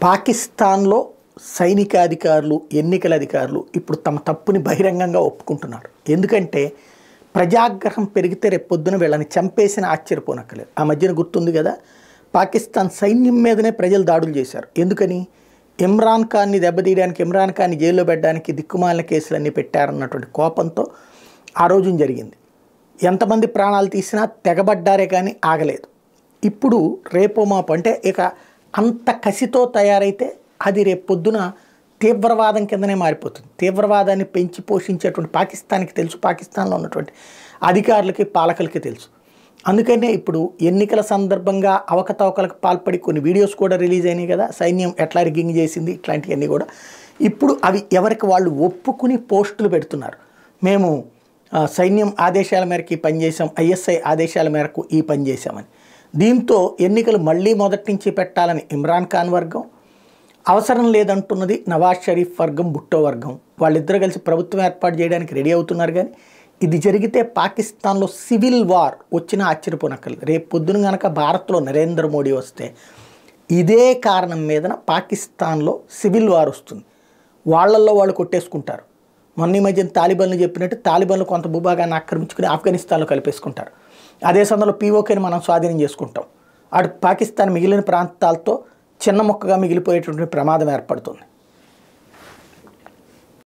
పాకిస్తాన్లో సైనికాధికారులు, ఎన్నికల అధికారులు ఇప్పుడు తమ తప్పుని బహిరంగంగా ఒప్పుకుంటున్నారు. ఎందుకంటే ప్రజాగ్రహం పెరిగితే రేపొద్దున వీళ్ళని చంపేసిన ఆశ్చర్యపోనక్కర్లేదు. ఆ మధ్యన గుర్తుంది కదా, పాకిస్తాన్ సైన్యం మీదనే ప్రజలు దాడులు చేశారు. ఎందుకని? ఇమ్రాన్ ఖాన్ని దెబ్బతీయడానికి, ఇమ్రాన్ ఖాన్ని జైల్లో పెట్టడానికి దిక్కుమాలిన కేసులన్నీ పెట్టారన్నటువంటి కోపంతో ఆ రోజున జరిగింది. ఎంతమంది ప్రాణాలు తీసినా తెగబడ్డారే కానీ ఆగలేదు. ఇప్పుడు రేపో మాపు అంటే ఇక అంత కసితో తయారైతే అది రేపు పొద్దున తీవ్రవాదం కిందనే మారిపోతుంది. తీవ్రవాదాన్ని పెంచి పోషించేటువంటి పాకిస్తాన్కి తెలుసు, పాకిస్తాన్లో ఉన్నటువంటి అధికారులకి, పాలకులకి తెలుసు. అందుకనే ఇప్పుడు ఎన్నికల సందర్భంగా అవకతవకలకు పాల్పడి కొన్ని వీడియోస్ కూడా రిలీజ్ అయినాయి కదా, సైన్యం ఎట్లా రిగ్గింగ్ చేసింది, ఇట్లాంటివన్నీ కూడా ఇప్పుడు అవి ఎవరికి వాళ్ళు ఒప్పుకుని పోస్టులు పెడుతున్నారు. మేము సైన్యం ఆదేశాల మేరకు ఈ పని చేసాం, ఐఎస్ఐ ఆదేశాల మేరకు ఈ పని చేశామని. దీంతో ఎన్నికలు మళ్ళీ మొదటి నుంచి పెట్టాలని ఇమ్రాన్ ఖాన్ వర్గం, అవసరం లేదంటున్నది నవాజ్ షరీఫ్ వర్గం, భుట్టో వర్గం. వాళ్ళిద్దరూ కలిసి ప్రభుత్వం ఏర్పాటు చేయడానికి రెడీ అవుతున్నారు. కానీ ఇది జరిగితే పాకిస్తాన్లో సివిల్ వార్ వచ్చినా ఆశ్చర్యపోనక్కర్లేదు. రేపు పొద్దున కనుక భారత్లో నరేంద్ర మోడీ వస్తే ఇదే కారణం మీదన పాకిస్తాన్లో సివిల్ వార్ వస్తుంది. వాళ్ళల్లో వాళ్ళు కొట్టేసుకుంటారు. మొన్న ఈ మధ్యన తాలిబాన్లు చెప్పినట్టు తాలిబాన్లు కొంత భూభాగాన్ని ఆక్రమించుకుని ఆఫ్ఘనిస్తాన్లో కలిపేసుకుంటారు. అదే సమయంలో పీఓకేని మనం స్వాధీనం చేసుకుంటాం. అటు పాకిస్తాన్ మిగిలిన ప్రాంతాలతో చిన్న మొక్కగా మిగిలిపోయేటువంటి ప్రమాదం ఏర్పడుతుంది.